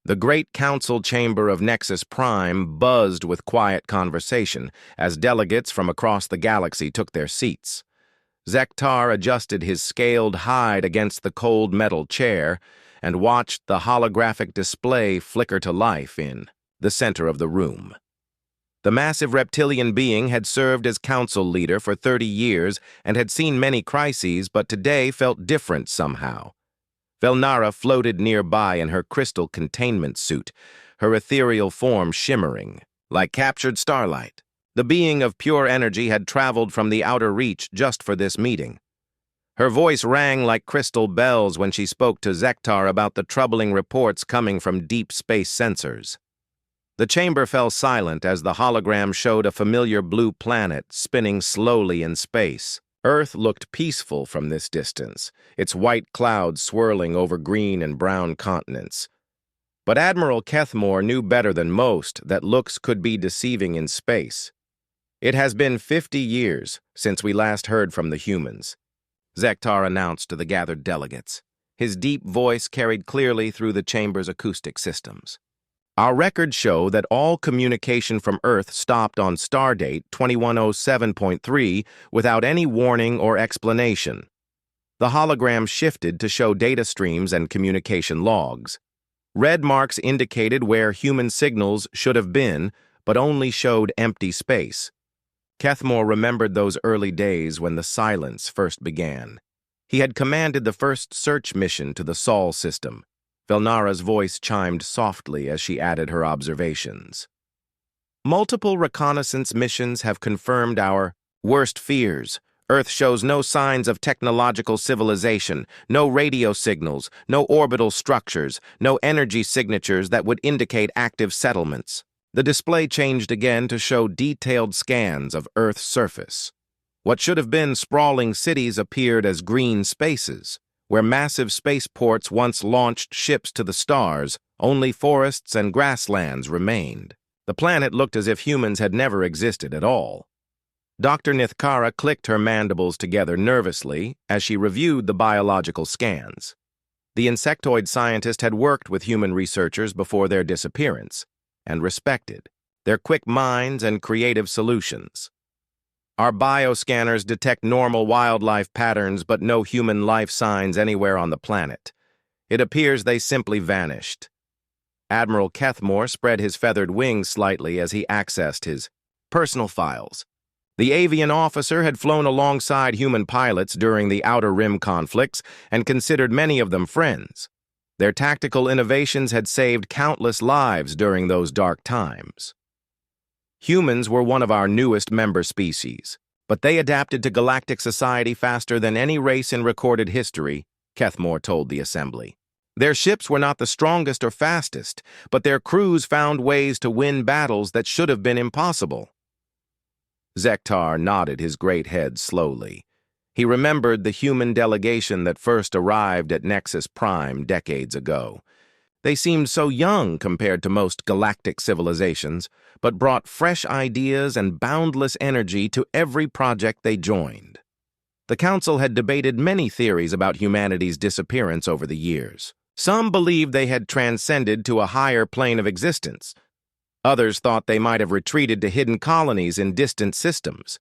The great council chamber of Nexus Prime buzzed with quiet conversation as delegates from across the galaxy took their seats. Zektar adjusted his scaled hide against the cold metal chair and watched the holographic display flicker to life in the center of the room. The massive reptilian being had served as council leader for 30 years and had seen many crises, but today felt different somehow. Velnara floated nearby in her crystal containment suit, her ethereal form shimmering, like captured starlight. The being of pure energy had traveled from the outer reach just for this meeting. Her voice rang like crystal bells when she spoke to Zektar about the troubling reports coming from deep space sensors. The chamber fell silent as the hologram showed a familiar blue planet spinning slowly in space. Earth looked peaceful from this distance, its white clouds swirling over green and brown continents. But Admiral Kethmore knew better than most that looks could be deceiving in space. "It has been 50 years since we last heard from the humans," Zektar announced to the gathered delegates. His deep voice carried clearly through the chamber's acoustic systems. "Our records show that all communication from Earth stopped on stardate 2107.3 without any warning or explanation. The hologram shifted to show data streams and communication logs. Red marks indicated where human signals should have been, but only showed empty space." Kethmore remembered those early days when the silence first began. He had commanded the first search mission to the Sol system. Velnara's voice chimed softly as she added her observations. "Multiple reconnaissance missions have confirmed our worst fears. Earth shows no signs of technological civilization, no radio signals, no orbital structures, no energy signatures that would indicate active settlements." The display changed again to show detailed scans of Earth's surface. What should have been sprawling cities appeared as green spaces. Where massive spaceports once launched ships to the stars, only forests and grasslands remained. The planet looked as if humans had never existed at all. Dr. Nithkara clicked her mandibles together nervously as she reviewed the biological scans. The insectoid scientist had worked with human researchers before their disappearance, and respected their quick minds and creative solutions. "Our bioscanners detect normal wildlife patterns but no human life signs anywhere on the planet. It appears they simply vanished." Admiral Kethmore spread his feathered wings slightly as he accessed his personal files. The avian officer had flown alongside human pilots during the Outer Rim conflicts and considered many of them friends. Their tactical innovations had saved countless lives during those dark times. "Humans were one of our newest member species, but they adapted to galactic society faster than any race in recorded history," Kethmore told the assembly. "Their ships were not the strongest or fastest, but their crews found ways to win battles that should have been impossible." Zektar nodded his great head slowly. He remembered the human delegation that first arrived at Nexus Prime decades ago. They seemed so young compared to most galactic civilizations, but brought fresh ideas and boundless energy to every project they joined. The Council had debated many theories about humanity's disappearance over the years. Some believed they had transcended to a higher plane of existence. Others thought they might have retreated to hidden colonies in distant systems.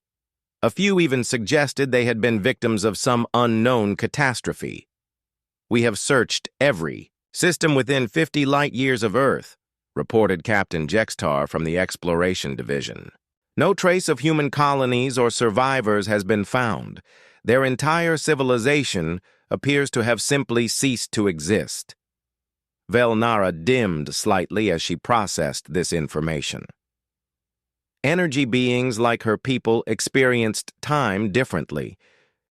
A few even suggested they had been victims of some unknown catastrophe. "We have searched every system within 50 light-years of Earth," reported Captain Jextar from the Exploration Division. "No trace of human colonies or survivors has been found. Their entire civilization appears to have simply ceased to exist." Velnara dimmed slightly as she processed this information. Energy beings like her people experienced time differently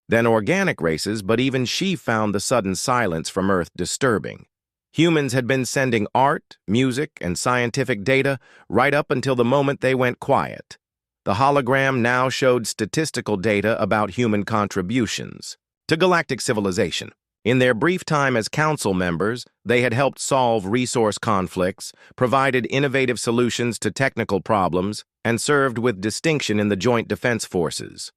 than organic races, but even she found the sudden silence from Earth disturbing. Humans had been sending art, music, and scientific data right up until the moment they went quiet. The hologram now showed statistical data about human contributions to galactic civilization. In their brief time as council members, they had helped solve resource conflicts, provided innovative solutions to technical problems, and served with distinction in the Joint Defense Forces.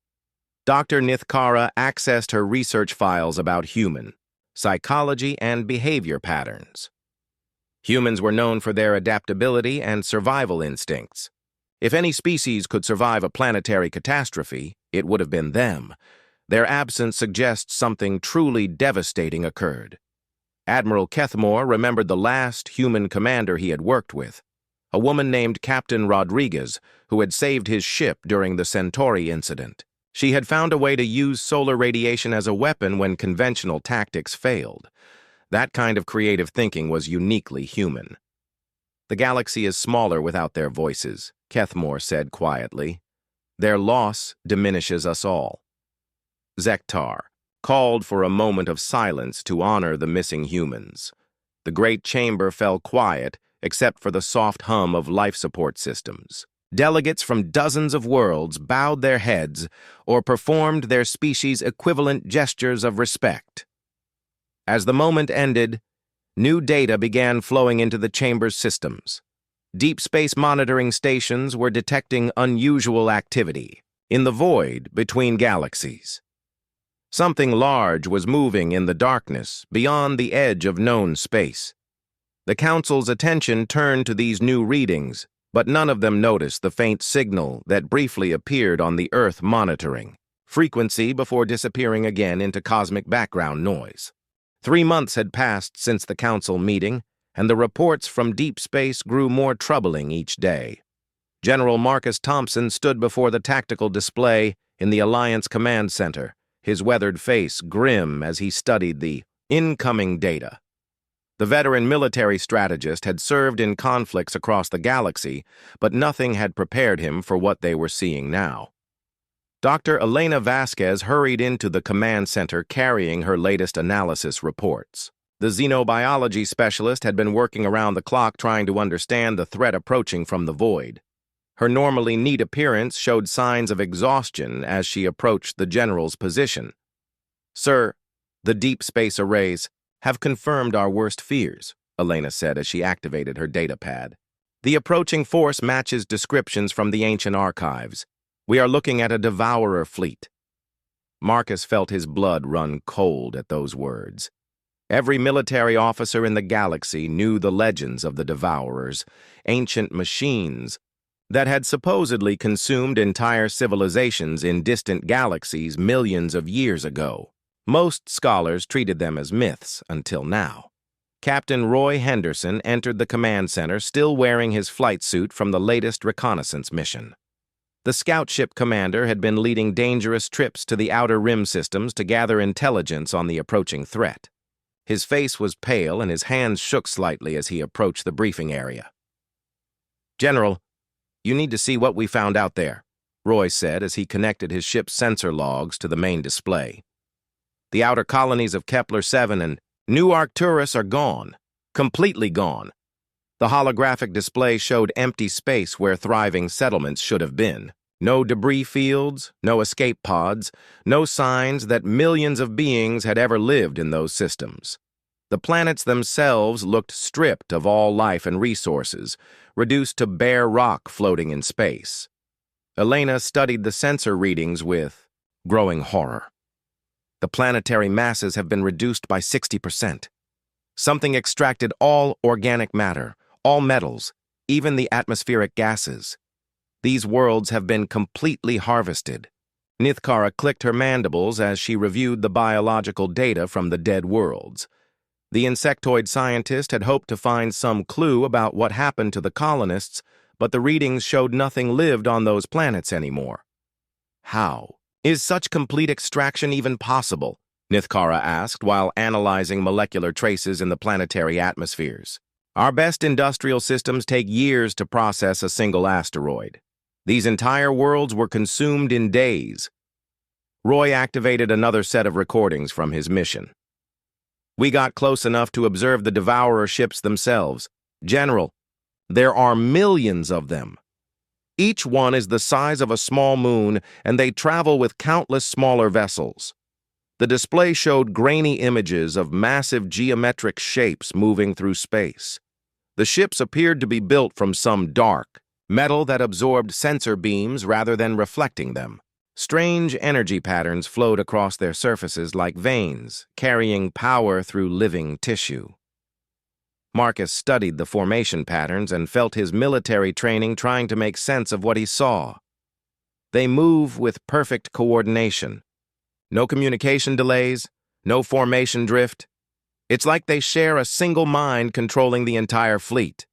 Dr. Nithkara accessed her research files about human psychology and behavior patterns. Humans were known for their adaptability and survival instincts. If any species could survive a planetary catastrophe, it would have been them. Their absence suggests something truly devastating occurred. Admiral Kethmore remembered the last human commander he had worked with, a woman named Captain Rodriguez, who had saved his ship during the Centauri incident. She had found a way to use solar radiation as a weapon when conventional tactics failed. That kind of creative thinking was uniquely human. "The galaxy is smaller without their voices," Kethmore said quietly. "Their loss diminishes us all." Zektar called for a moment of silence to honor the missing humans. The great chamber fell quiet, except for the soft hum of life support systems. Delegates from dozens of worlds bowed their heads or performed their species' equivalent gestures of respect. As the moment ended, new data began flowing into the chamber's systems. Deep space monitoring stations were detecting unusual activity in the void between galaxies. Something large was moving in the darkness beyond the edge of known space. The Council's attention turned to these new readings, but none of them noticed the faint signal that briefly appeared on the Earth monitoring frequency before disappearing again into cosmic background noise. 3 months had passed since the Council meeting, and the reports from deep space grew more troubling each day. General Marcus Thompson stood before the tactical display in the Alliance Command Center, his weathered face grim as he studied the incoming data. The veteran military strategist had served in conflicts across the galaxy, but nothing had prepared him for what they were seeing now. Dr. Elena Vasquez hurried into the command center carrying her latest analysis reports. The xenobiology specialist had been working around the clock trying to understand the threat approaching from the void. Her normally neat appearance showed signs of exhaustion as she approached the general's position. "Sir, the deep space arrays have confirmed our worst fears," Elena said as she activated her data pad. "The approaching force matches descriptions from the ancient archives. We are looking at a devourer fleet." Marcus felt his blood run cold at those words. Every military officer in the galaxy knew the legends of the devourers, ancient machines that had supposedly consumed entire civilizations in distant galaxies millions of years ago. Most scholars treated them as myths until now. Captain Roy Henderson entered the command center still wearing his flight suit from the latest reconnaissance mission. The scout ship commander had been leading dangerous trips to the outer rim systems to gather intelligence on the approaching threat. His face was pale and his hands shook slightly as he approached the briefing area. "General, you need to see what we found out there," Roy said as he connected his ship's sensor logs to the main display. "The outer colonies of Kepler-7 and New Arcturus are gone, completely gone. The holographic display showed empty space where thriving settlements should have been. No debris fields, no escape pods, no signs that millions of beings had ever lived in those systems. The planets themselves looked stripped of all life and resources, reduced to bare rock floating in space." Elena studied the sensor readings with growing horror. "The planetary masses have been reduced by 60%. Something extracted all organic matter, all metals, even the atmospheric gases. These worlds have been completely harvested." Nithkara clicked her mandibles as she reviewed the biological data from the dead worlds. The insectoid scientist had hoped to find some clue about what happened to the colonists, but the readings showed nothing lived on those planets anymore. "How is such complete extraction even possible?" Nithkara asked while analyzing molecular traces in the planetary atmospheres. "Our best industrial systems take years to process a single asteroid. These entire worlds were consumed in days." Roy activated another set of recordings from his mission. "We got close enough to observe the devourer ships themselves. General, there are millions of them. Each one is the size of a small moon, and they travel with countless smaller vessels. The display showed grainy images of massive geometric shapes moving through space. The ships appeared to be built from some dark metal that absorbed sensor beams rather than reflecting them. Strange energy patterns flowed across their surfaces like veins, carrying power through living tissue." Marcus studied the formation patterns and felt his military training trying to make sense of what he saw. They move with perfect coordination. No communication delays, no formation drift. It's like they share a single mind controlling the entire fleet.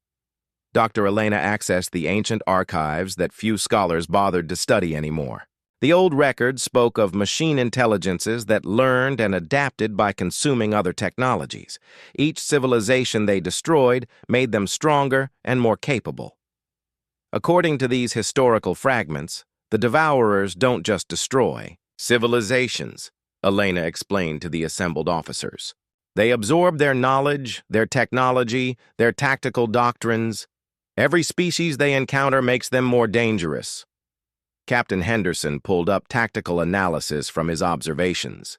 Dr. Elena accessed the ancient archives that few scholars bothered to study anymore. The old records spoke of machine intelligences that learned and adapted by consuming other technologies. Each civilization they destroyed made them stronger and more capable. According to these historical fragments, the Devourers don't just destroy civilizations, Elena explained to the assembled officers. They absorb their knowledge, their technology, their tactical doctrines. Every species they encounter makes them more dangerous. Captain Henderson pulled up tactical analysis from his observations.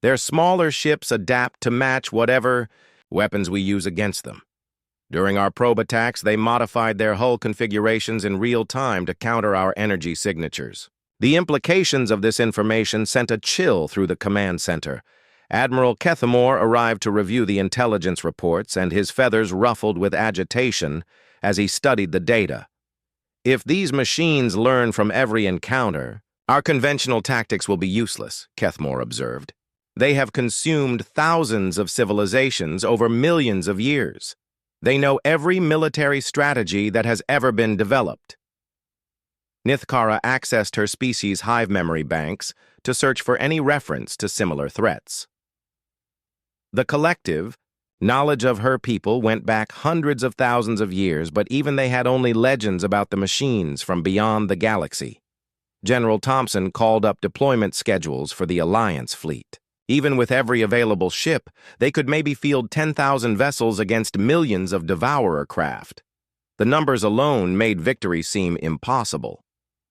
Their smaller ships adapt to match whatever weapons we use against them. During our probe attacks, they modified their hull configurations in real time to counter our energy signatures. The implications of this information sent a chill through the command center. Admiral Kethamore arrived to review the intelligence reports, and his feathers ruffled with agitation as he studied the data. If these machines learn from every encounter, our conventional tactics will be useless, Kethamore observed. They have consumed thousands of civilizations over millions of years. They know every military strategy that has ever been developed. Nithkara accessed her species' hive memory banks to search for any reference to similar threats. The collective knowledge of her people went back hundreds of thousands of years, but even they had only legends about the machines from beyond the galaxy. General Thompson called up deployment schedules for the Alliance fleet. Even with every available ship, they could maybe field 10,000 vessels against millions of Devourer craft. The numbers alone made victory seem impossible.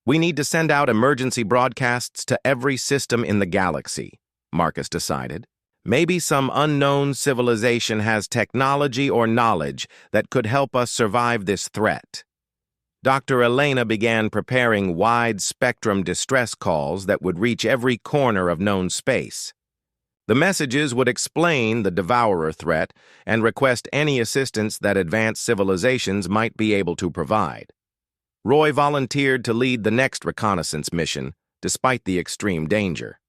We need to send out emergency broadcasts to every system in the galaxy, Marcus decided. Maybe some unknown civilization has technology or knowledge that could help us survive this threat. Dr. Elena began preparing wide-spectrum distress calls that would reach every corner of known space. The messages would explain the Devourer threat and request any assistance that advanced civilizations might be able to provide. Roy volunteered to lead the next reconnaissance mission, despite the extreme danger.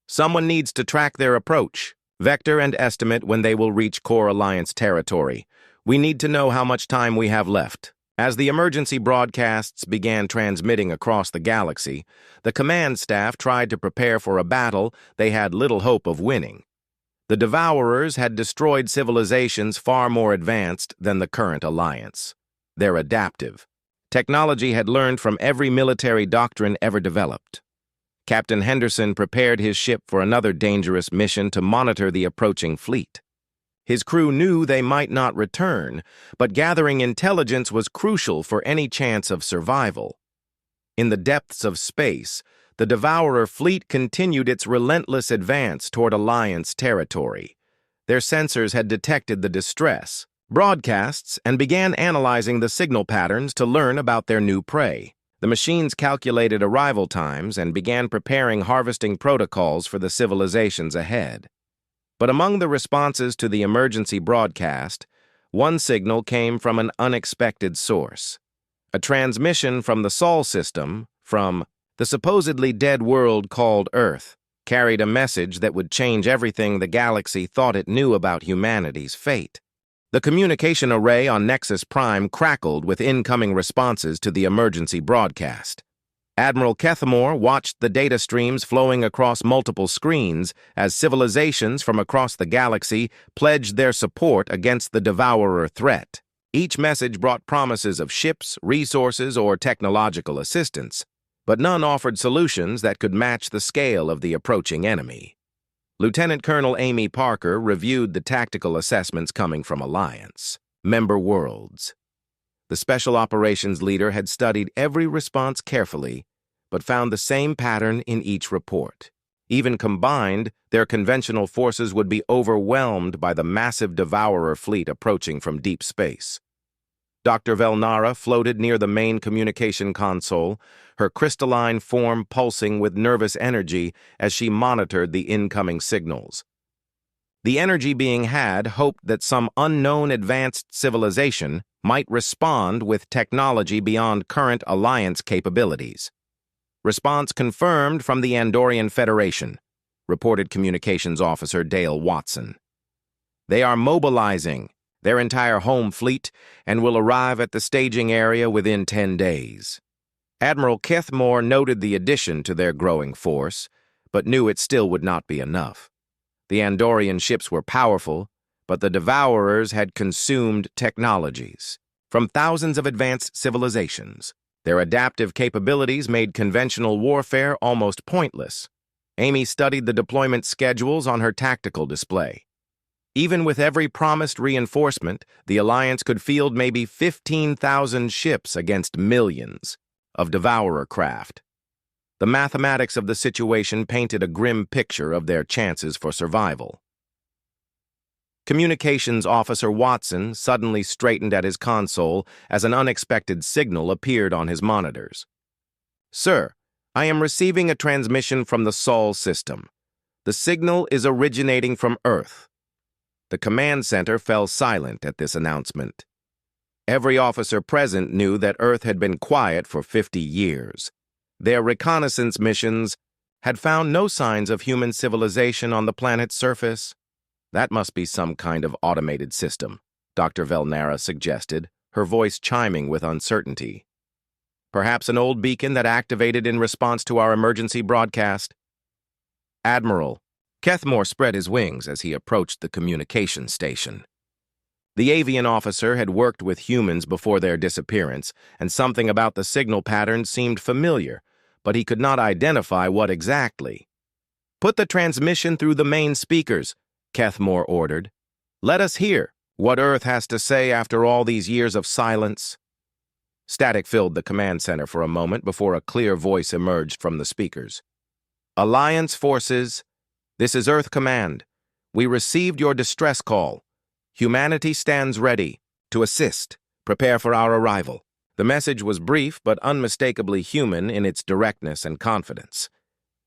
Someone needs to track their approach, vector and estimate when they will reach Core Alliance territory. We need to know how much time we have left. As the emergency broadcasts began transmitting across the galaxy, the command staff tried to prepare for a battle they had little hope of winning. The Devourers had destroyed civilizations far more advanced than the current Alliance. They're adaptive. Technology had learned from every military doctrine ever developed. Captain Henderson prepared his ship for another dangerous mission to monitor the approaching fleet. His crew knew they might not return, but gathering intelligence was crucial for any chance of survival. In the depths of space, the Devourer fleet continued its relentless advance toward Alliance territory. Their sensors had detected the distress broadcasts and began analyzing the signal patterns to learn about their new prey. The machines calculated arrival times and began preparing harvesting protocols for the civilizations ahead. But among the responses to the emergency broadcast, one signal came from an unexpected source. A transmission from the Sol system, from the supposedly dead world called Earth, carried a message that would change everything the galaxy thought it knew about humanity's fate. The communication array on Nexus Prime crackled with incoming responses to the emergency broadcast. Admiral Kethamore watched the data streams flowing across multiple screens as civilizations from across the galaxy pledged their support against the Devourer threat. Each message brought promises of ships, resources, or technological assistance, but none offered solutions that could match the scale of the approaching enemy. Lieutenant Colonel Amy Parker reviewed the tactical assessments coming from Alliance member worlds. The Special Operations leader had studied every response carefully, but found the same pattern in each report. Even combined, their conventional forces would be overwhelmed by the massive Devourer fleet approaching from deep space. Dr. Velnara floated near the main communication console, her crystalline form pulsing with nervous energy as she monitored the incoming signals. The energy being had hoped that some unknown advanced civilization might respond with technology beyond current Alliance capabilities. Response confirmed from the Andorian Federation, reported Communications Officer Dale Watson. They are mobilizing their entire home fleet and will arrive at the staging area within 10 days. Admiral Kethmore noted the addition to their growing force, but knew it still would not be enough. The Andorian ships were powerful, but the Devourers had consumed technologies from thousands of advanced civilizations. Their adaptive capabilities made conventional warfare almost pointless. Amy studied the deployment schedules on her tactical display. Even with every promised reinforcement, the Alliance could field maybe 15,000 ships against millions of Devourer craft. The mathematics of the situation painted a grim picture of their chances for survival. Communications Officer Watson suddenly straightened at his console as an unexpected signal appeared on his monitors. "Sir, I am receiving a transmission from the Sol system. The signal is originating from Earth." The command center fell silent at this announcement. Every officer present knew that Earth had been quiet for 50 years. Their reconnaissance missions had found no signs of human civilization on the planet's surface. "That must be some kind of automated system," Dr. Velnara suggested, her voice chiming with uncertainty. "Perhaps an old beacon that activated in response to our emergency broadcast?" "Admiral," Kethmore spread his wings as he approached the communication station. The avian officer had worked with humans before their disappearance, and something about the signal pattern seemed familiar, but he could not identify what exactly. "Put the transmission through the main speakers," Kethmore ordered. "Let us hear what Earth has to say after all these years of silence." Static filled the command center for a moment before a clear voice emerged from the speakers. "Alliance forces, this is Earth Command. We received your distress call. Humanity stands ready to assist. Prepare for our arrival." The message was brief but unmistakably human in its directness and confidence.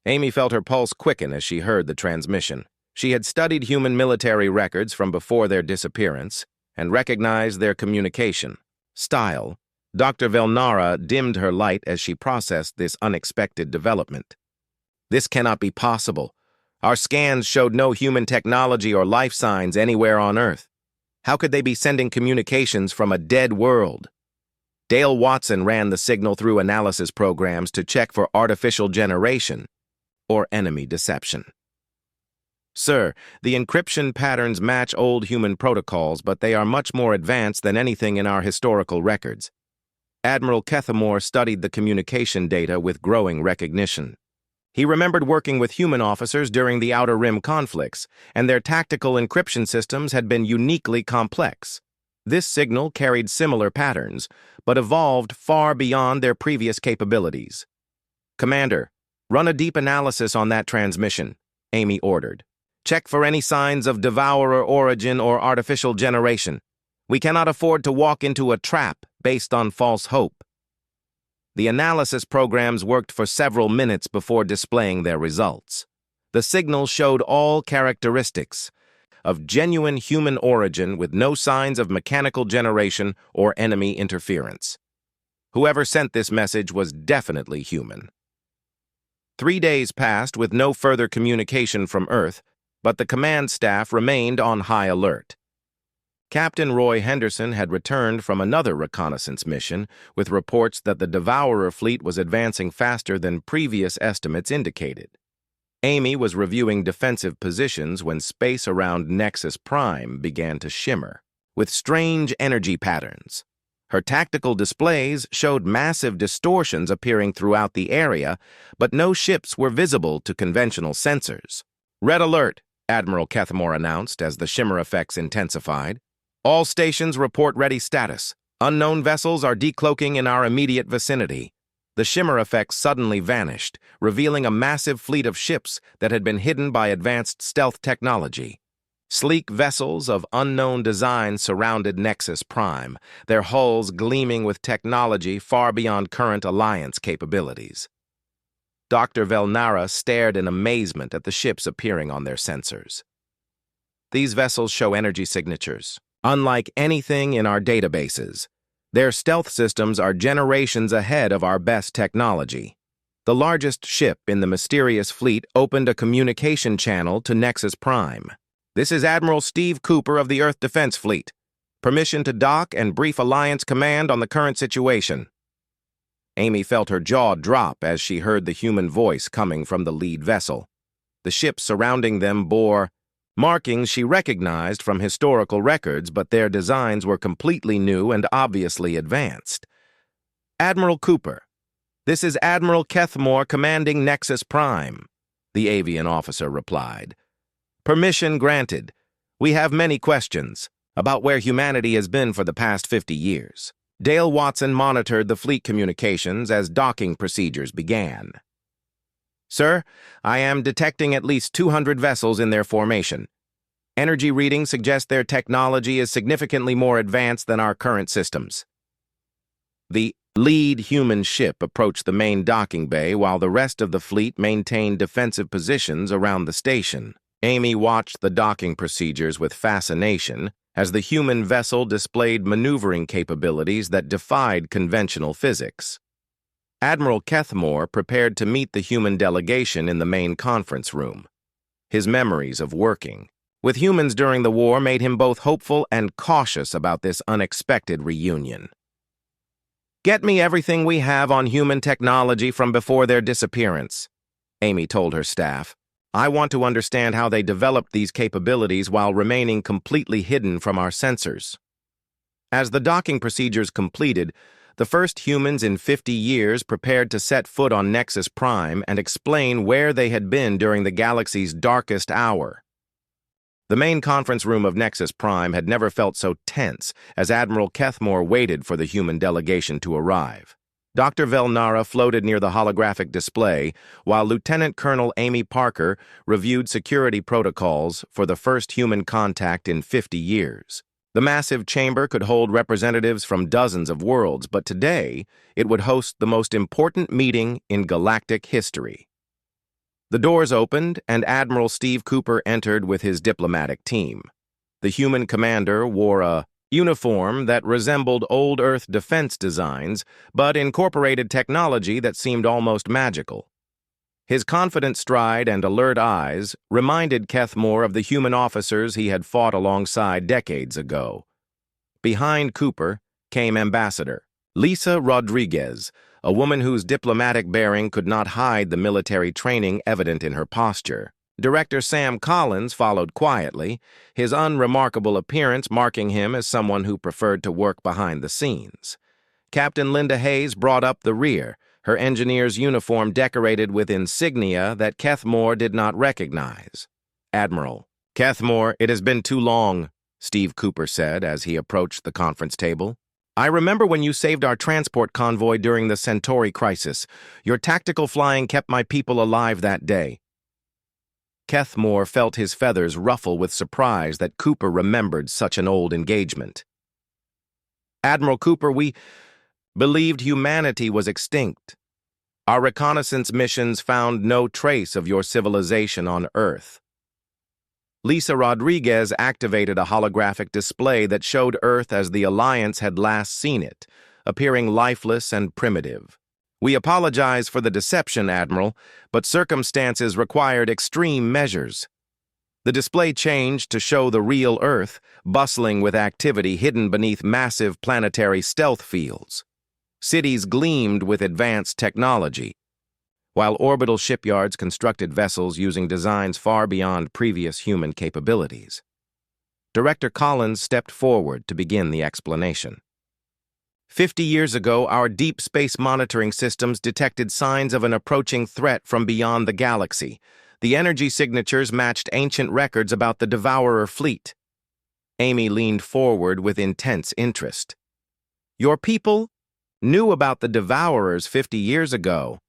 Amy felt her pulse quicken as she heard the transmission. She had studied human military records from before their disappearance and recognized their communication style. Dr. Velnara dimmed her light as she processed this unexpected development. "This cannot be possible. Our scans showed no human technology or life signs anywhere on Earth. How could they be sending communications from a dead world?" Dale Watson ran the signal through analysis programs to check for artificial generation or enemy deception. "Sir, the encryption patterns match old human protocols, but they are much more advanced than anything in our historical records." Admiral Kethmore studied the communication data with growing recognition. He remembered working with human officers during the Outer Rim conflicts, and their tactical encryption systems had been uniquely complex. This signal carried similar patterns, but evolved far beyond their previous capabilities. "Commander, run a deep analysis on that transmission," Amy ordered. "Check for any signs of Devourer origin or artificial generation. We cannot afford to walk into a trap based on false hope." The analysis programs worked for several minutes before displaying their results. The signal showed all characteristics of genuine human origin with no signs of mechanical generation or enemy interference. Whoever sent this message was definitely human. 3 days passed with no further communication from Earth, but the command staff remained on high alert. Captain Roy Henderson had returned from another reconnaissance mission with reports that the Devourer fleet was advancing faster than previous estimates indicated. Amy was reviewing defensive positions when space around Nexus Prime began to shimmer, with strange energy patterns. Her tactical displays showed massive distortions appearing throughout the area, but no ships were visible to conventional sensors. "Red alert," Admiral Kethmore announced as the shimmer effects intensified. "All stations report ready status. Unknown vessels are decloaking in our immediate vicinity." The shimmer effects suddenly vanished, revealing a massive fleet of ships that had been hidden by advanced stealth technology. Sleek vessels of unknown design surrounded Nexus Prime, their hulls gleaming with technology far beyond current Alliance capabilities. Dr. Velnara stared in amazement at the ships appearing on their sensors. these vessels show energy signatures, unlike anything in our databases. Their stealth systems are generations ahead of our best technology. The largest ship in the mysterious fleet opened a communication channel to Nexus Prime. This is Admiral Steve Cooper of the Earth Defense Fleet. Permission to dock and brief Alliance Command on the current situation. Amy felt her jaw drop as she heard the human voice coming from the lead vessel. The ships surrounding them bore markings she recognized from historical records, but their designs were completely new and obviously advanced. Admiral Cooper, this is Admiral Kethmore commanding Nexus Prime, the avian officer replied. Permission granted. We have many questions about where humanity has been for the past 50 years. Dale Watson monitored the fleet communications as docking procedures began. Sir, I am detecting at least 200 vessels in their formation. Energy readings suggest their technology is significantly more advanced than our current systems. The lead human ship approached the main docking bay while the rest of the fleet maintained defensive positions around the station. Amy watched the docking procedures with fascination as the human vessel displayed maneuvering capabilities that defied conventional physics. Admiral Kethmore prepared to meet the human delegation in the main conference room. His memories of working with humans during the war made him both hopeful and cautious about this unexpected reunion. Get me everything we have on human technology from before their disappearance, Amy told her staff. I want to understand how they developed these capabilities while remaining completely hidden from our sensors. As the docking procedures completed, the first humans in 50 years prepared to set foot on Nexus Prime and explain where they had been during the galaxy's darkest hour. The main conference room of Nexus Prime had never felt so tense as Admiral Kethmore waited for the human delegation to arrive. Dr. Velnara floated near the holographic display, while Lieutenant Colonel Amy Parker reviewed security protocols for the first human contact in 50 years. The massive chamber could hold representatives from dozens of worlds, but today it would host the most important meeting in galactic history. The doors opened, and Admiral Steve Cooper entered with his diplomatic team. The human commander wore a uniform that resembled old Earth defense designs, but incorporated technology that seemed almost magical. His confident stride and alert eyes reminded Kethmore of the human officers he had fought alongside decades ago. Behind Cooper came Ambassador Lisa Rodriguez, a woman whose diplomatic bearing could not hide the military training evident in her posture. Director Sam Collins followed quietly, his unremarkable appearance marking him as someone who preferred to work behind the scenes. Captain Linda Hayes brought up the rear, her engineer's uniform decorated with insignia that Kethmore did not recognize. Admiral Kethmore, it has been too long, Steve Cooper said as he approached the conference table. I remember when you saved our transport convoy during the Centauri crisis. Your tactical flying kept my people alive that day. Kethmore felt his feathers ruffle with surprise that Cooper remembered such an old engagement. Admiral Cooper, we believed humanity was extinct. Our reconnaissance missions found no trace of your civilization on Earth. Lisa Rodriguez activated a holographic display that showed Earth as the Alliance had last seen it, appearing lifeless and primitive. We apologize for the deception, Admiral, but circumstances required extreme measures. The display changed to show the real Earth, bustling with activity hidden beneath massive planetary stealth fields. Cities gleamed with advanced technology, while orbital shipyards constructed vessels using designs far beyond previous human capabilities. Director Collins stepped forward to begin the explanation. 50 years ago, our deep space monitoring systems detected signs of an approaching threat from beyond the galaxy. The energy signatures matched ancient records about the Devourer fleet. Amy leaned forward with intense interest. Your people knew about the Devourers 50 years ago.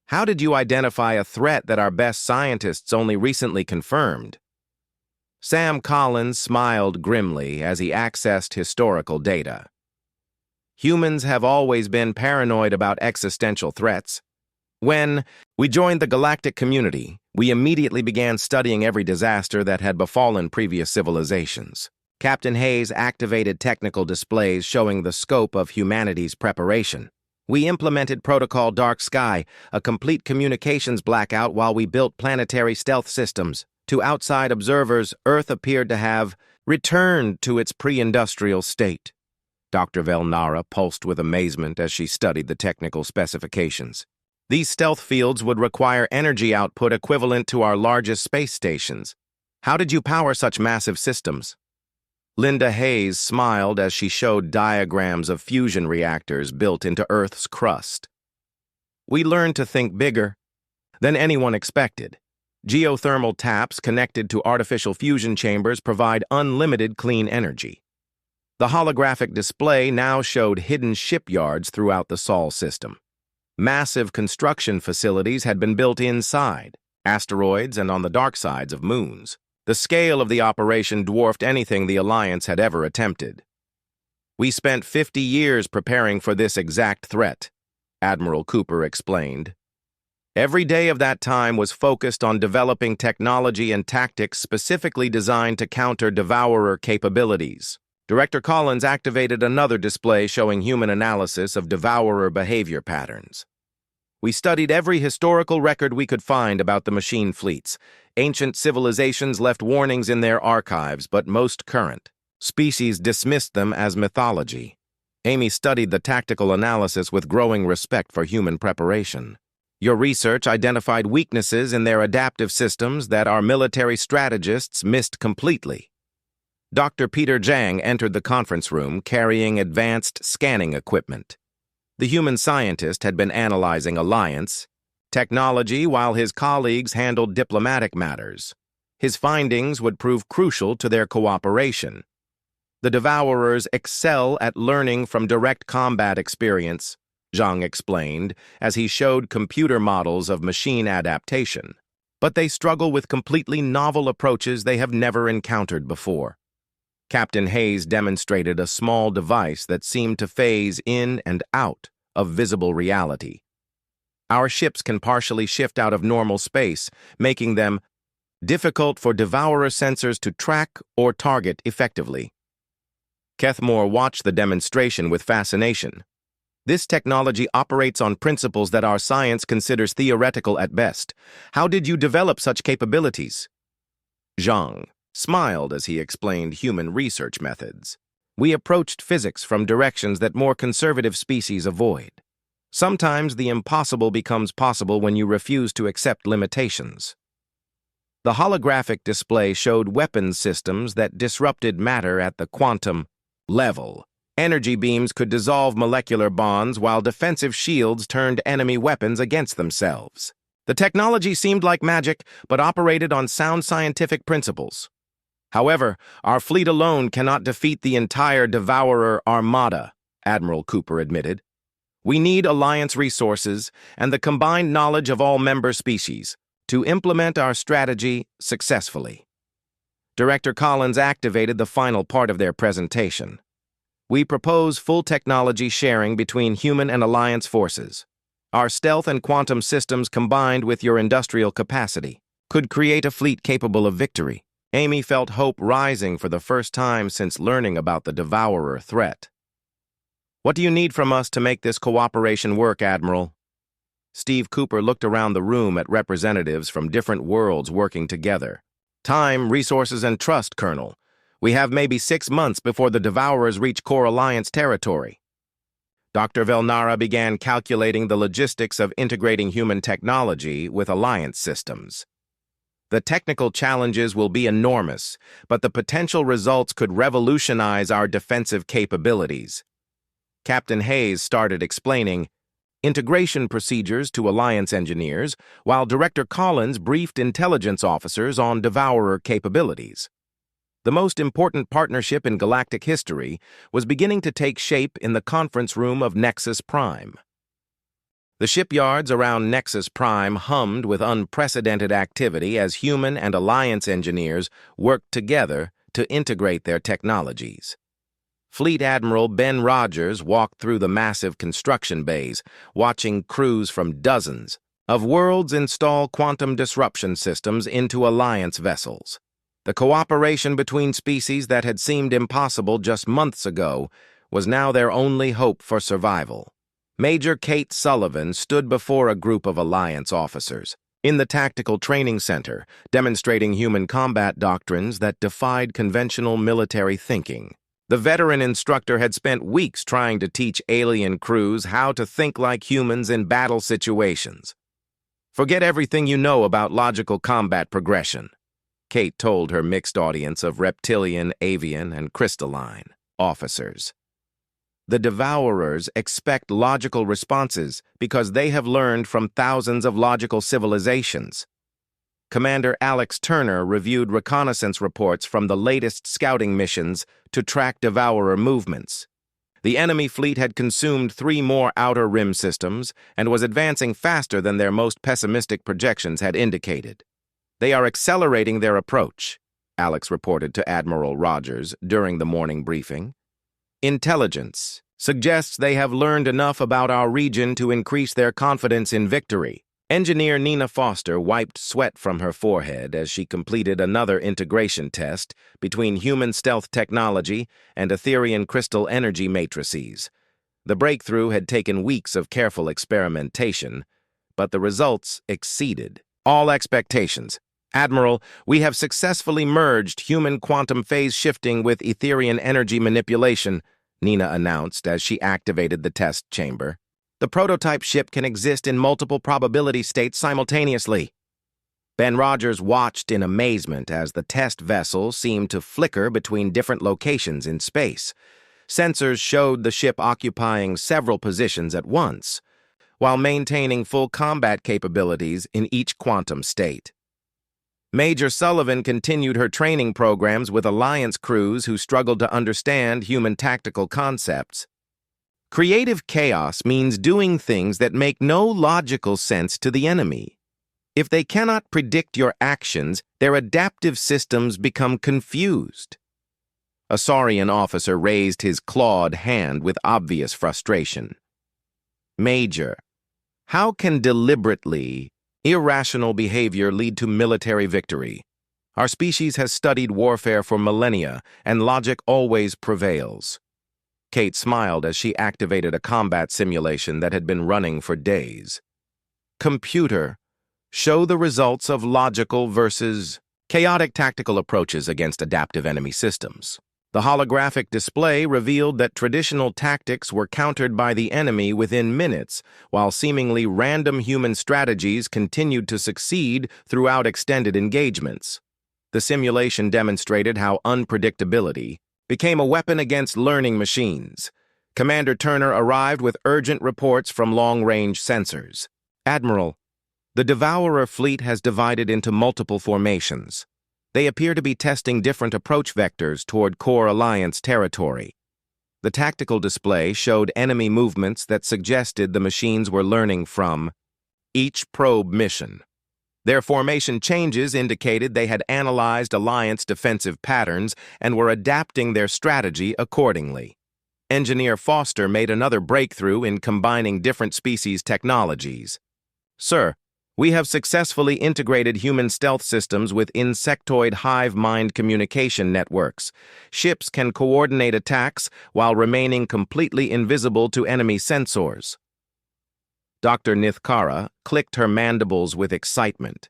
How did you identify a threat that our best scientists only recently confirmed? Sam Collins smiled grimly as he accessed historical data. Humans have always been paranoid about existential threats. When we joined the galactic community, we immediately began studying every disaster that had befallen previous civilizations. Captain Hayes activated technical displays showing the scope of humanity's preparation. We implemented Protocol Dark Sky, a complete communications blackout, while we built planetary stealth systems. To outside observers, Earth appeared to have returned to its pre-industrial state. Dr. Velnara pulsed with amazement as she studied the technical specifications. These stealth fields would require energy output equivalent to our largest space stations. How did you power such massive systems? Linda Hayes smiled as she showed diagrams of fusion reactors built into Earth's crust. We learned to think bigger than anyone expected. Geothermal taps connected to artificial fusion chambers provide unlimited clean energy. The holographic display now showed hidden shipyards throughout the Sol system. Massive construction facilities had been built inside asteroids and on the dark sides of moons. The scale of the operation dwarfed anything the Alliance had ever attempted. We spent 50 years preparing for this exact threat, Admiral Cooper explained. Every day of that time was focused on developing technology and tactics specifically designed to counter Devourer capabilities. Director Collins activated another display showing human analysis of Devourer behavior patterns. We studied every historical record we could find about the machine fleets. Ancient civilizations left warnings in their archives, but most current species dismissed them as mythology. Amy studied the tactical analysis with growing respect for human preparation. Your research identified weaknesses in their adaptive systems that our military strategists missed completely. Dr. Peter Zhang entered the conference room carrying advanced scanning equipment. The human scientist had been analyzing Alliance technology while his colleagues handled diplomatic matters. His findings would prove crucial to their cooperation. The Devourers excel at learning from direct combat experience, Zhang explained as he showed computer models of machine adaptation. But they struggle with completely novel approaches they have never encountered before. Captain Hayes demonstrated a small device that seemed to phase in and out of visible reality. Our ships can partially shift out of normal space, making them difficult for Devourer sensors to track or target effectively. Kethmore watched the demonstration with fascination. This technology operates on principles that our science considers theoretical at best. How did you develop such capabilities? Zhang smiled as he explained human research methods. We approached physics from directions that more conservative species avoid. Sometimes the impossible becomes possible when you refuse to accept limitations. The holographic display showed weapons systems that disrupted matter at the quantum level. Energy beams could dissolve molecular bonds while defensive shields turned enemy weapons against themselves. The technology seemed like magic, but operated on sound scientific principles. However, our fleet alone cannot defeat the entire Devourer armada, Admiral Cooper admitted. We need Alliance resources and the combined knowledge of all member species to implement our strategy successfully. Director Collins activated the final part of their presentation. We propose full technology sharing between human and Alliance forces. Our stealth and quantum systems combined with your industrial capacity could create a fleet capable of victory. Amy felt hope rising for the first time since learning about the Devourer threat. What do you need from us to make this cooperation work, Admiral? Steve Cooper looked around the room at representatives from different worlds working together. Time, resources, and trust, Colonel. We have maybe 6 months before the Devourers reach core Alliance territory. Dr. Velnara began calculating the logistics of integrating human technology with Alliance systems. The technical challenges will be enormous, but the potential results could revolutionize our defensive capabilities. Captain Hayes started explaining integration procedures to Alliance engineers, while Director Collins briefed intelligence officers on Devourer capabilities. The most important partnership in galactic history was beginning to take shape in the conference room of Nexus Prime. The shipyards around Nexus Prime hummed with unprecedented activity as human and Alliance engineers worked together to integrate their technologies. Fleet Admiral Ben Rogers walked through the massive construction bays, watching crews from dozens of worlds install quantum disruption systems into Alliance vessels. The cooperation between species that had seemed impossible just months ago was now their only hope for survival. Major Kate Sullivan stood before a group of Alliance officers in the Tactical Training Center, demonstrating human combat doctrines that defied conventional military thinking. The veteran instructor had spent weeks trying to teach alien crews how to think like humans in battle situations. "Forget everything you know about logical combat progression," Kate told her mixed audience of reptilian, avian, and crystalline officers. "The Devourers expect logical responses because they have learned from thousands of logical civilizations." Commander Alex Turner reviewed reconnaissance reports from the latest scouting missions to track Devourer movements. The enemy fleet had consumed 3 more Outer Rim systems and was advancing faster than their most pessimistic projections had indicated. "They are accelerating their approach," Alex reported to Admiral Rogers during the morning briefing. "Intelligence suggests they have learned enough about our region to increase their confidence in victory." Engineer Nina Foster wiped sweat from her forehead as she completed another integration test between human stealth technology and Etherian crystal energy matrices. The breakthrough had taken weeks of careful experimentation, but the results exceeded all expectations. "Admiral, we have successfully merged human quantum phase shifting with Etherian energy manipulation," Nina announced as she activated the test chamber. "The prototype ship can exist in multiple probability states simultaneously." Ben Rogers watched in amazement as the test vessel seemed to flicker between different locations in space. Sensors showed the ship occupying several positions at once, while maintaining full combat capabilities in each quantum state. Major Sullivan continued her training programs with Alliance crews who struggled to understand human tactical concepts. "Creative chaos means doing things that make no logical sense to the enemy. If they cannot predict your actions, their adaptive systems become confused." A Saurian officer raised his clawed hand with obvious frustration. "Major, how can deliberately irrational behavior lead to military victory? Our species has studied warfare for millennia, and logic always prevails." Kate smiled as she activated a combat simulation that had been running for days. "Computer, show the results of logical versus chaotic tactical approaches against adaptive enemy systems." The holographic display revealed that traditional tactics were countered by the enemy within minutes, while seemingly random human strategies continued to succeed throughout extended engagements. The simulation demonstrated how unpredictability became a weapon against learning machines. Commander Turner arrived with urgent reports from long-range sensors. "Admiral, the Devourer fleet has divided into multiple formations. They appear to be testing different approach vectors toward core Alliance territory." The tactical display showed enemy movements that suggested the machines were learning from each probe mission. Their formation changes indicated they had analyzed Alliance defensive patterns and were adapting their strategy accordingly. Engineer Foster made another breakthrough in combining different species technologies. "Sir, we have successfully integrated human stealth systems with insectoid hive mind communication networks. Ships can coordinate attacks while remaining completely invisible to enemy sensors." Dr. Nithkara clicked her mandibles with excitement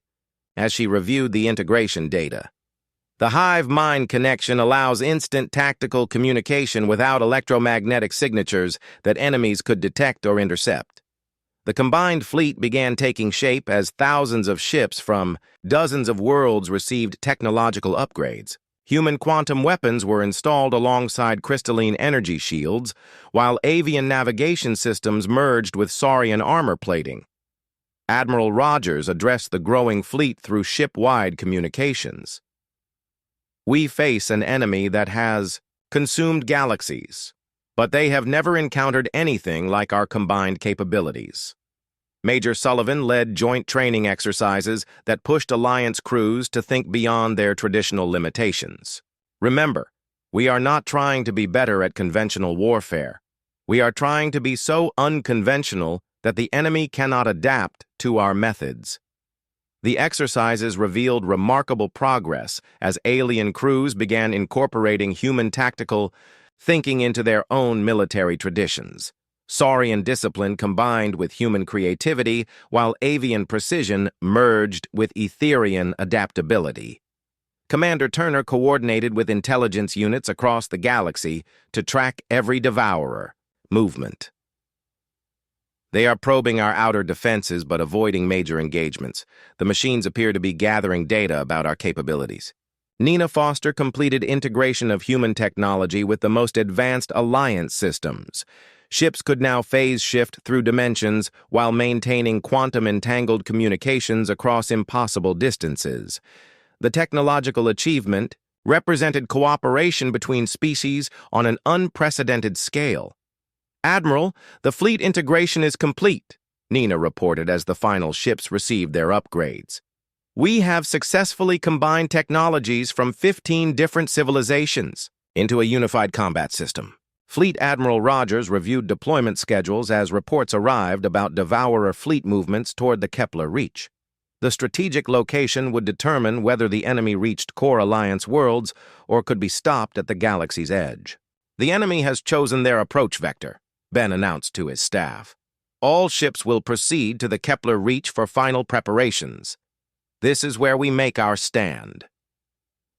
as she reviewed the integration data. "The hive-mind connection allows instant tactical communication without electromagnetic signatures that enemies could detect or intercept." The combined fleet began taking shape as thousands of ships from dozens of worlds received technological upgrades. Human quantum weapons were installed alongside crystalline energy shields, while avian navigation systems merged with saurian armor plating. Admiral Rogers addressed the growing fleet through ship-wide communications. "We face an enemy that has consumed galaxies, but they have never encountered anything like our combined capabilities." Major Sullivan led joint training exercises that pushed Alliance crews to think beyond their traditional limitations. "Remember, we are not trying to be better at conventional warfare. We are trying to be so unconventional that the enemy cannot adapt to our methods. The exercises revealed remarkable progress as alien crews began incorporating human tactical thinking into their own military traditions. Saurian discipline combined with human creativity, while avian precision merged with Etherian adaptability. Commander Turner coordinated with intelligence units across the galaxy to track every devourer movement. They are probing our outer defenses but avoiding major engagements. The machines appear to be gathering data about our capabilities. Nina Foster completed integration of human technology with the most advanced alliance systems. Ships could now phase shift through dimensions while maintaining quantum-entangled communications across impossible distances. The technological achievement represented cooperation between species on an unprecedented scale. "Admiral, the fleet integration is complete," Nina reported as the final ships received their upgrades. "We have successfully combined technologies from 15 different civilizations into a unified combat system." Fleet Admiral Rogers reviewed deployment schedules as reports arrived about Devourer fleet movements toward the Kepler Reach. The strategic location would determine whether the enemy reached core Alliance worlds or could be stopped at the galaxy's edge. "The enemy has chosen their approach vector," Ben announced to his staff. "All ships will proceed to the Kepler Reach for final preparations. This is where we make our stand."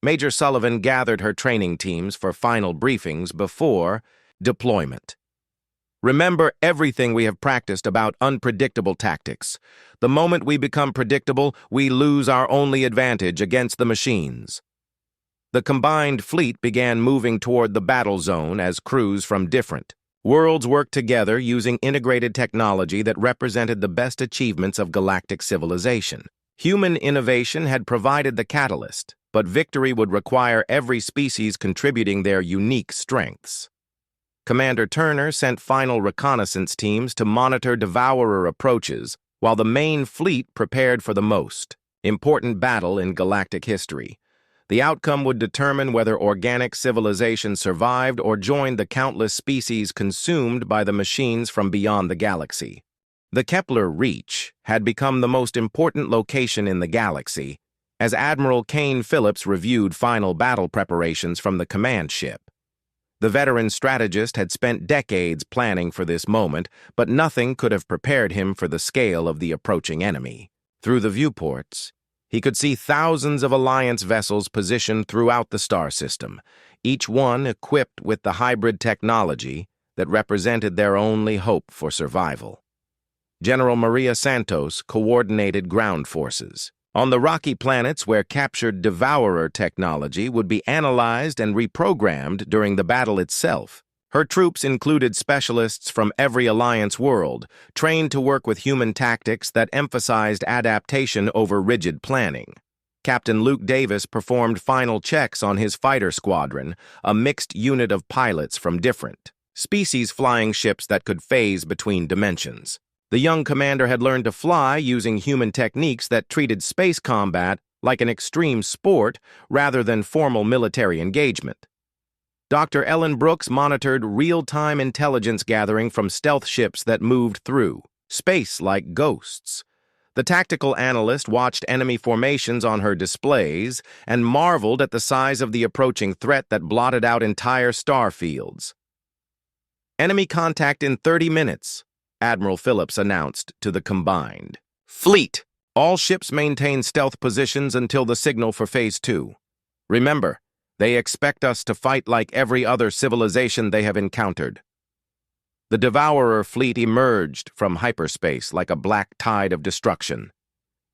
Major Sullivan gathered her training teams for final briefings before deployment. "Remember everything we have practiced about unpredictable tactics. The moment we become predictable, we lose our only advantage against the machines." The combined fleet began moving toward the battle zone as crews from different worlds worked together using integrated technology that represented the best achievements of galactic civilization. Human innovation had provided the catalyst, but victory would require every species contributing their unique strengths. Commander Turner sent final reconnaissance teams to monitor Devourer approaches, while the main fleet prepared for the most important battle in galactic history. The outcome would determine whether organic civilization survived or joined the countless species consumed by the machines from beyond the galaxy. The Kepler Reach had become the most important location in the galaxy as Admiral Kane Phillips reviewed final battle preparations from the command ship. The veteran strategist had spent decades planning for this moment, but nothing could have prepared him for the scale of the approaching enemy. Through the viewports, he could see thousands of Alliance vessels positioned throughout the star system, each one equipped with the hybrid technology that represented their only hope for survival. General Maria Santos coordinated ground forces. On the rocky planets where captured Devourer technology would be analyzed and reprogrammed during the battle itself, her troops included specialists from every Alliance world, trained to work with human tactics that emphasized adaptation over rigid planning. Captain Luke Davis performed final checks on his fighter squadron, a mixed unit of pilots from different species flying ships that could phase between dimensions. The young commander had learned to fly using human techniques that treated space combat like an extreme sport rather than formal military engagement. Dr. Ellen Brooks monitored real-time intelligence gathering from stealth ships that moved through space like ghosts. The tactical analyst watched enemy formations on her displays and marveled at the size of the approaching threat that blotted out entire star fields. "Enemy contact in 30 minutes, Admiral Phillips announced to the combined fleet. "All ships maintain stealth positions until the signal for Phase 2. Remember, they expect us to fight like every other civilization they have encountered." The Devourer fleet emerged from hyperspace like a black tide of destruction.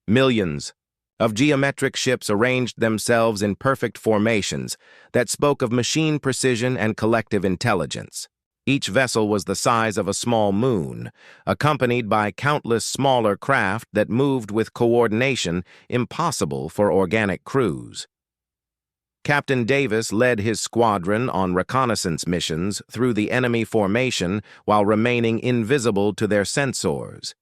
Millions of geometric ships arranged themselves in perfect formations that spoke of machine precision and collective intelligence. Each vessel was the size of a small moon, accompanied by countless smaller craft that moved with coordination impossible for organic crews. Captain Davis led his squadron on reconnaissance missions through the enemy formation while remaining invisible to their sensors.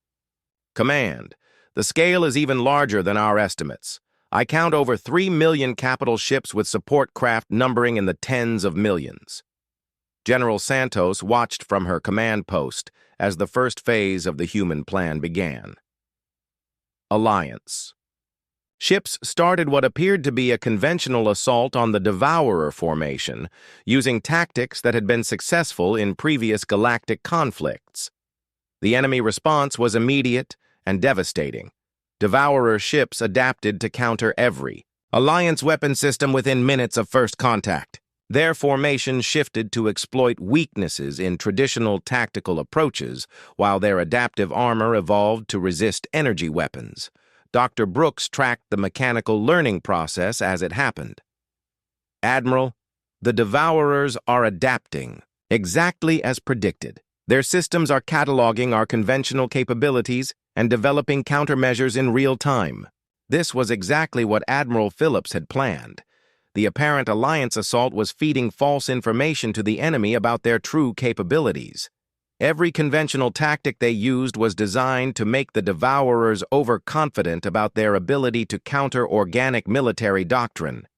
"Command, the scale is even larger than our estimates. I count over 3 million capital ships with support craft numbering in the tens of millions." General Santos watched from her command post as the first phase of the human plan began. Alliance. Ships started what appeared to be a conventional assault on the Devourer formation, using tactics that had been successful in previous galactic conflicts. The enemy response was immediate and devastating. Devourer ships adapted to counter every Alliance weapon system within minutes of first contact. Their formation shifted to exploit weaknesses in traditional tactical approaches, while their adaptive armor evolved to resist energy weapons. Dr. Brooks tracked the mechanical learning process as it happened. Admiral, the Devourers are adapting, exactly as predicted. Their systems are cataloging our conventional capabilities and developing countermeasures in real time. This was exactly what Admiral Phillips had planned. The apparent Alliance assault was feeding false information to the enemy about their true capabilities. Every conventional tactic they used was designed to make the Devourers overconfident about their ability to counter organic military doctrine.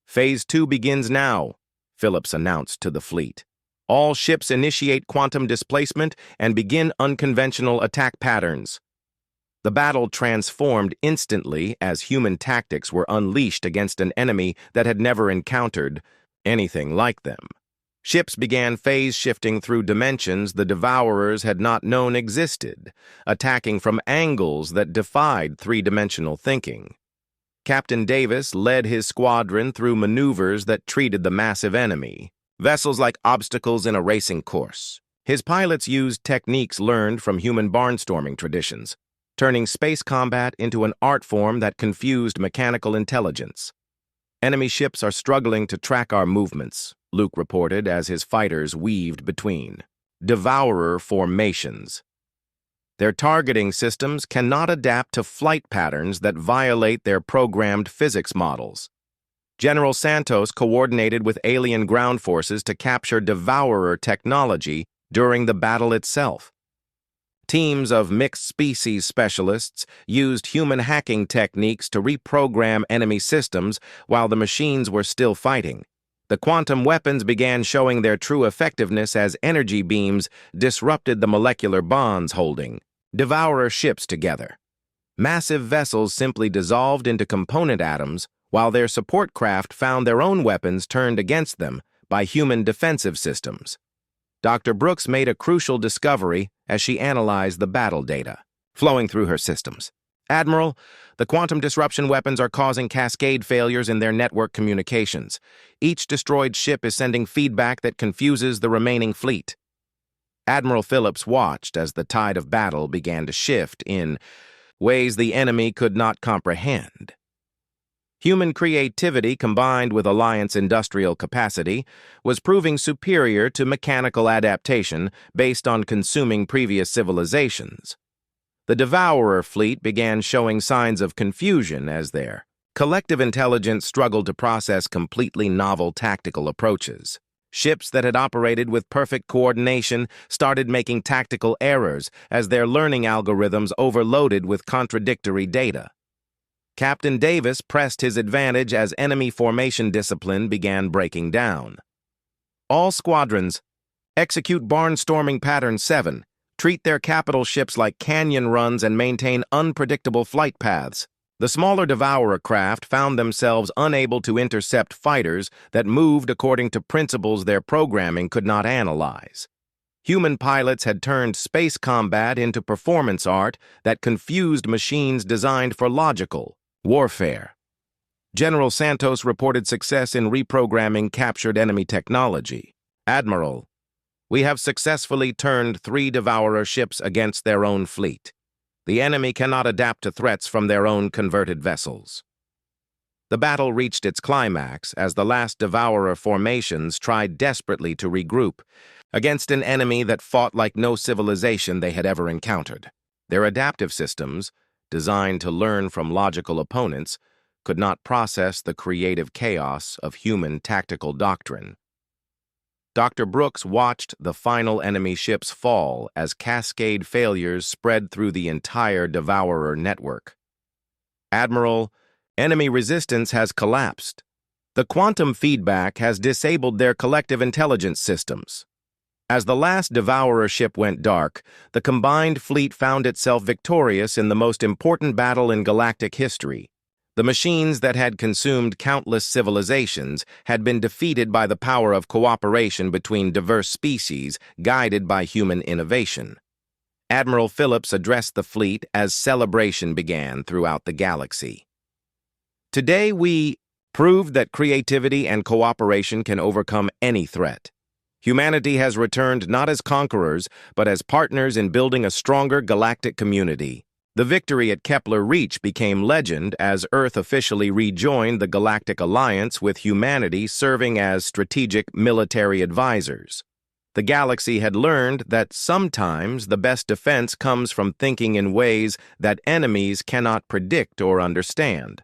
Phase 2 begins now, Phillips announced to the fleet. All ships initiate quantum displacement and begin unconventional attack patterns. The battle transformed instantly as human tactics were unleashed against an enemy that had never encountered anything like them. Ships began phase-shifting through dimensions the Devourers had not known existed, attacking from angles that defied three-dimensional thinking. Captain Davis led his squadron through maneuvers that treated the massive enemy, vessels like obstacles in a racing course. His pilots used techniques learned from human barnstorming traditions, turning space combat into an art form that confused mechanical intelligence. Enemy ships are struggling to track our movements, Luke reported as his fighters weaved between Devourer formations. Their targeting systems cannot adapt to flight patterns that violate their programmed physics models. General Santos coordinated with alien ground forces to capture Devourer technology during the battle itself. Teams of mixed-species specialists used human hacking techniques to reprogram enemy systems while the machines were still fighting. The quantum weapons began showing their true effectiveness as energy beams disrupted the molecular bonds holding Devourer ships together. Massive vessels simply dissolved into component atoms, while their support craft found their own weapons turned against them by human defensive systems. Dr. Brooks made a crucial discovery as she analyzed the battle data flowing through her systems. Admiral, the quantum disruption weapons are causing cascade failures in their network communications. Each destroyed ship is sending feedback that confuses the remaining fleet. Admiral Phillips watched as the tide of battle began to shift in ways the enemy could not comprehend. Human creativity combined with Alliance industrial capacity was proving superior to mechanical adaptation based on consuming previous civilizations. The Devourer fleet began showing signs of confusion as their collective intelligence struggled to process completely novel tactical approaches. Ships that had operated with perfect coordination started making tactical errors as their learning algorithms overloaded with contradictory data. Captain Davis pressed his advantage as enemy formation discipline began breaking down. All squadrons, execute barnstorming pattern 7, treat their capital ships like canyon runs and maintain unpredictable flight paths. The smaller Devourer craft found themselves unable to intercept fighters that moved according to principles their programming could not analyze. Human pilots had turned space combat into performance art that confused machines designed for logical warfare. General Santos reported success in reprogramming captured enemy technology. Admiral, we have successfully turned 3 Devourer ships against their own fleet. The enemy cannot adapt to threats from their own converted vessels. The battle reached its climax as the last Devourer formations tried desperately to regroup against an enemy that fought like no civilization they had ever encountered. Their adaptive systems, designed to learn from logical opponents, could not process the creative chaos of human tactical doctrine. Dr. Brooks watched the final enemy ships fall as cascade failures spread through the entire Devourer network. Admiral, enemy resistance has collapsed. The quantum feedback has disabled their collective intelligence systems. As the last Devourer ship went dark, the combined fleet found itself victorious in the most important battle in galactic history. The machines that had consumed countless civilizations had been defeated by the power of cooperation between diverse species, guided by human innovation. Admiral Phillips addressed the fleet as celebration began throughout the galaxy. Today we proved that creativity and cooperation can overcome any threat. Humanity has returned not as conquerors, but as partners in building a stronger galactic community. The victory at Kepler Reach became legend as Earth officially rejoined the Galactic Alliance, with humanity serving as strategic military advisors. The galaxy had learned that sometimes the best defense comes from thinking in ways that enemies cannot predict or understand.